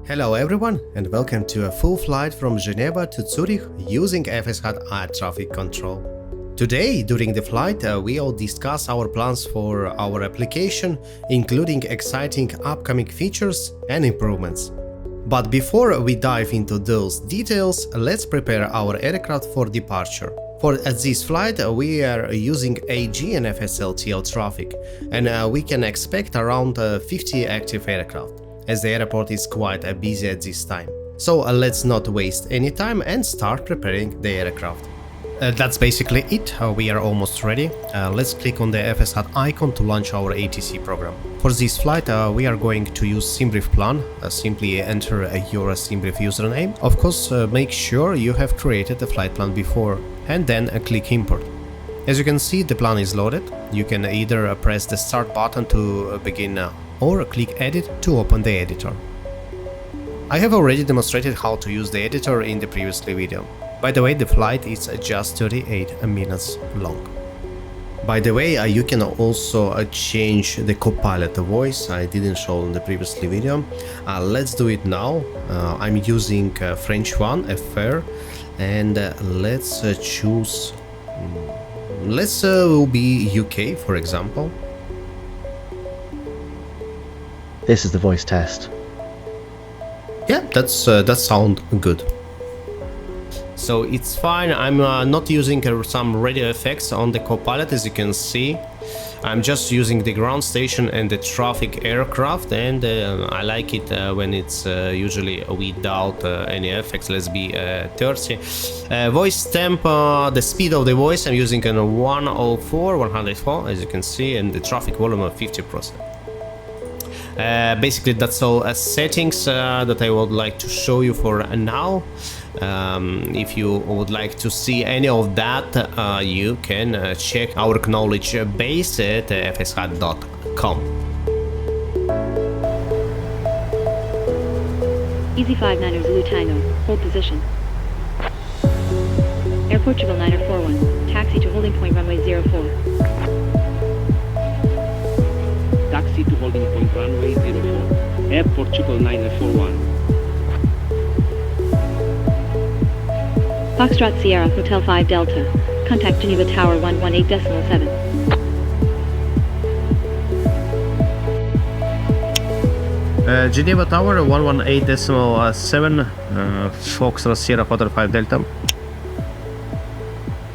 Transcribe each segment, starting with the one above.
Hello everyone and welcome to a full flight from Geneva to Zurich using FSHud air traffic control. Today, during the flight, we'll discuss our plans for our application, including exciting upcoming features and improvements. But before we dive into those details, let's prepare our aircraft for departure. For this flight, we are using AG and FSLTL traffic, and we can expect around 50 active aircraft, as the airport is quite busy at this time. So let's not waste any time and start preparing the aircraft. That's basically it, we are almost ready. Let's click on the FSHud icon to launch our ATC program. For this flight we are going to use SimBrief plan. Simply enter your SimBrief username. Of course make sure you have created a flight plan before and then click import. As you can see, the plan is loaded. You can either press the start button to begin or click edit to open the editor. I have already demonstrated how to use the editor in the previous video. By the way, the flight is just 38 minutes long. By the way, you can also change the co-pilot voice. I didn't show in the previous video. Let's do it now. I'm using French one, FR, and let's choose. Let's will be UK, for example. This is the voice test. Yeah, that sounds good. So it's fine. I'm not using some radio effects on the co-pilot, as you can see. I'm just using the ground station and the traffic aircraft, and I like it when it's usually without any effects. Let's be 30. Voice temp, the speed of the voice, I'm using 104, as you can see, and the traffic volume of 50%. Basically that's all settings that I would like to show you for now. If you would like to see any of that, you can check our knowledge base at FSHud.com. Easy 59er Zulu Tango, hold position. Air Portugal 941, taxi to holding point runway 04. Taxi to holding point runway 04. Air Portugal 941. Foxtrot Sierra Hotel 5 Delta. Contact Geneva Tower 118.7. Geneva Tower 118.7, Foxtrot Sierra Hotel 5 Delta.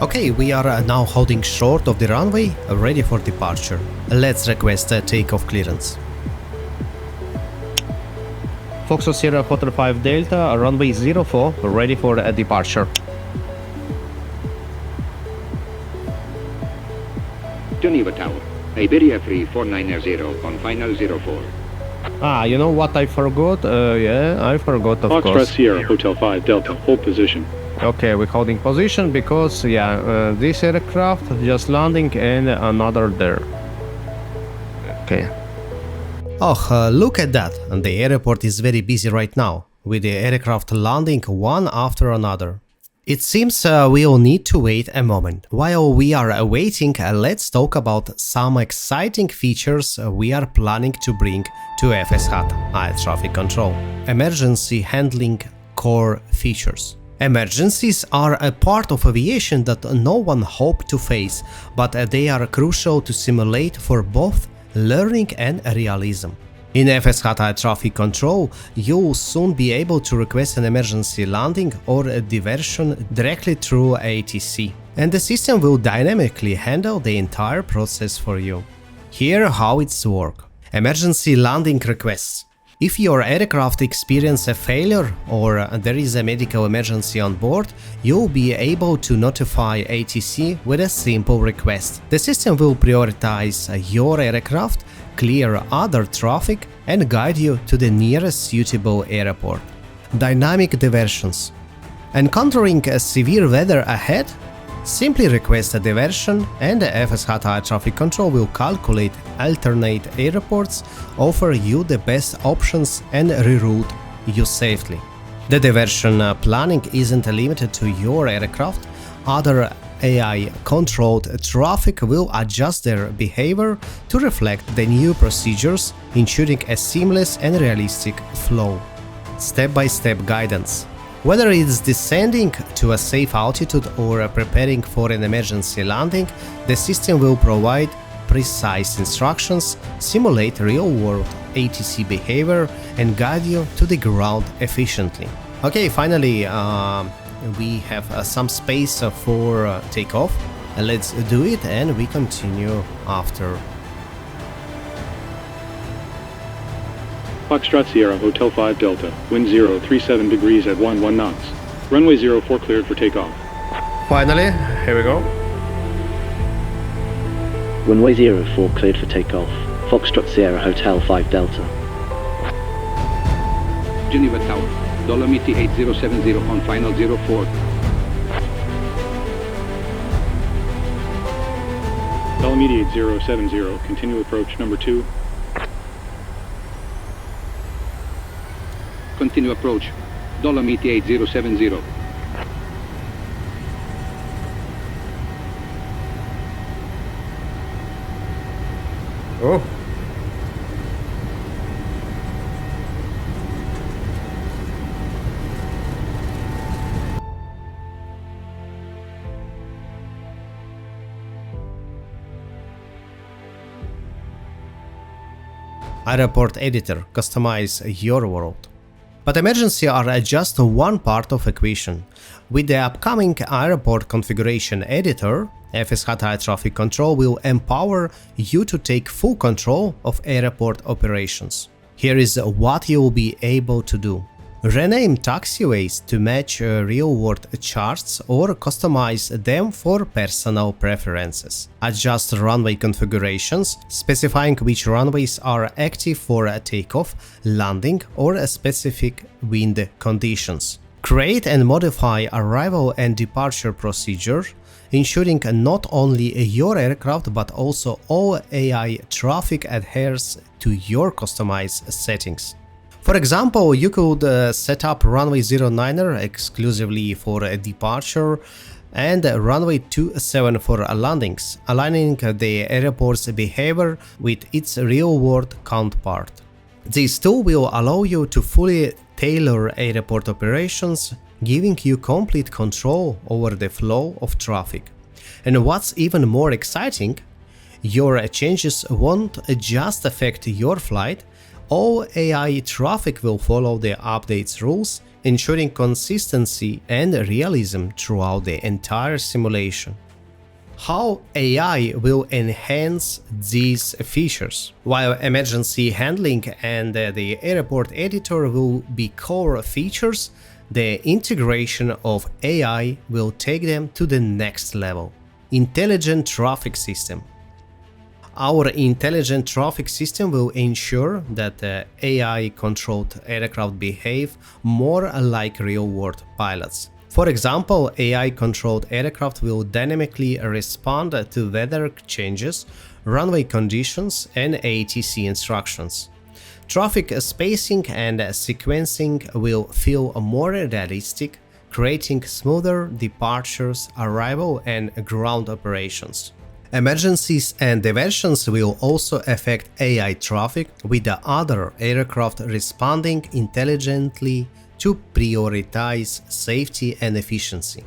Okay, we are now holding short of the runway, ready for departure. Let's request a takeoff clearance. Foxtrot Sierra Hotel 5 Delta, runway 04, ready for a departure. Geneva Tower, Iberia Free 490 on final 04. Ah, you know what I forgot? Yeah, I forgot, of course. Foxtrot Sierra Hotel 5 Delta, hold position. Okay, we're holding position because, yeah, this aircraft just landing and another there. Okay. Oh, look at that. And the airport is very busy right now, with the aircraft landing one after another. It seems we'll need to wait a moment. While we are waiting, let's talk about some exciting features we are planning to bring to FSHud air traffic control. Emergency handling core features. Emergencies are a part of aviation that no one hoped to face, but they are crucial to simulate for both learning and realism. In FSHud air traffic control, you'll soon be able to request an emergency landing or a diversion directly through ATC, and the system will dynamically handle the entire process for you. Here how it's works. Emergency landing requests. If your aircraft experiences a failure or there is a medical emergency on board, you'll be able to notify ATC with a simple request. The system will prioritize your aircraft, clear other traffic, and guide you to the nearest suitable airport. Dynamic diversions. Encountering a severe weather ahead? Simply request a diversion and the FSHud air traffic control will calculate alternate airports, offer you the best options and reroute you safely. The diversion planning isn't limited to your aircraft. Other AI-controlled traffic will adjust their behavior to reflect the new procedures, ensuring a seamless and realistic flow. step-by-step guidance. Whether it's descending to a safe altitude or preparing for an emergency landing, the system will provide precise instructions, simulate real-world ATC behavior, and guide you to the ground efficiently. Okay, finally, we have some space for takeoff. Let's do it and we continue after. Foxtrot Sierra Hotel 5 Delta, wind 037 degrees at 11 knots. Runway 04 cleared for takeoff. Finally, here we go. Runway 04 cleared for takeoff. Foxtrot Sierra Hotel 5 Delta. Geneva Tower, Dolomiti 8070 on final 04. Dolomiti 8070, continue approach number 2. Continue approach, Dolomiti 8070. Oh. Airport editor, customize your world. But emergency are just one part of equation. With the upcoming airport configuration editor, FSHud Air Traffic Control will empower you to take full control of airport operations. Here is what you will be able to do. Rename taxiways to match real-world charts or customize them for personal preferences. Adjust runway configurations, specifying which runways are active for takeoff, landing, or specific wind conditions. Create and modify arrival and departure procedure, ensuring not only your aircraft but also all AI traffic adheres to your customized settings. For example, you could set up runway 09er exclusively for a departure and runway 27 for landings, aligning the airport's behavior with its real-world counterpart. This tool will allow you to fully tailor airport operations, giving you complete control over the flow of traffic. And what's even more exciting, your changes won't just affect your flight. All AI traffic will follow the updates rules, ensuring consistency and realism throughout the entire simulation. How AI will enhance these features? While emergency handling and the airport editor will be core features, the integration of AI will take them to the next level. Intelligent traffic system. Our intelligent traffic system will ensure that AI-controlled aircraft behave more like real-world pilots. For example, AI-controlled aircraft will dynamically respond to weather changes, runway conditions, and ATC instructions. Traffic spacing and sequencing will feel more realistic, creating smoother departures, arrival, and ground operations. Emergencies and diversions will also affect AI traffic, with the other aircraft responding intelligently to prioritize safety and efficiency.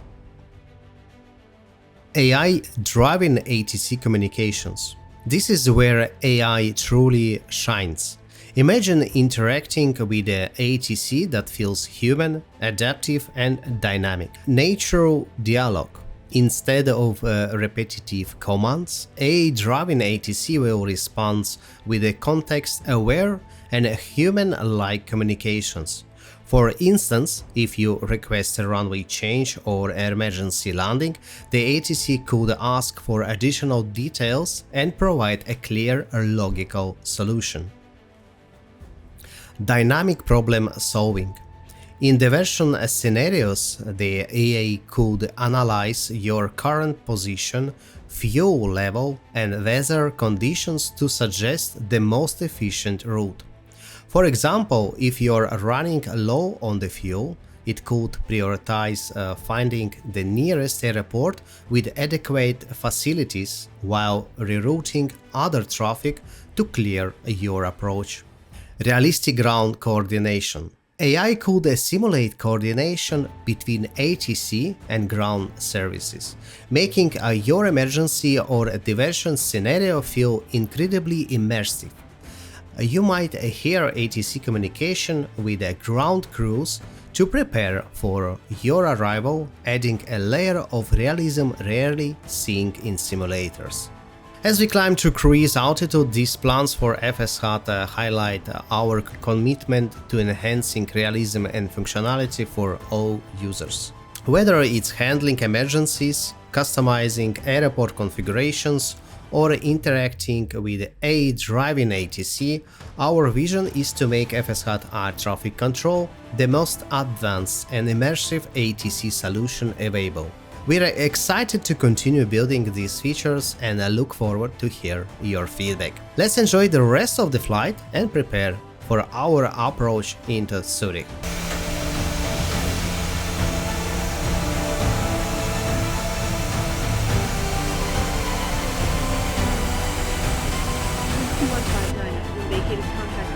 AI-driven ATC communications. This is where AI truly shines. Imagine interacting with an ATC that feels human, adaptive, and dynamic. Natural dialogue. Instead of repetitive commands, AI-driven ATC will respond with a context-aware and human-like communications. For instance, if you request a runway change or emergency landing, the ATC could ask for additional details and provide a clear, logical solution. Dynamic problem solving. In diversion scenarios, the AI could analyze your current position, fuel level, and weather conditions to suggest the most efficient route. For example, if you're running low on the fuel, it could prioritize finding the nearest airport with adequate facilities while rerouting other traffic to clear your approach. Realistic ground coordination. AI could simulate coordination between ATC and ground services, making your emergency or diversion scenario feel incredibly immersive. You might hear ATC communication with ground crews to prepare for your arrival, adding a layer of realism rarely seen in simulators. As we climb to cruise altitude, these plans for FSHud highlight our commitment to enhancing realism and functionality for all users. Whether it's handling emergencies, customizing airport configurations, or interacting with a driving ATC, our vision is to make FSHud Air Traffic Control the most advanced and immersive ATC solution available. We're excited to continue building these features and I look forward to hear your feedback. Let's enjoy the rest of the flight and prepare for our approach into Zurich. Vacated contact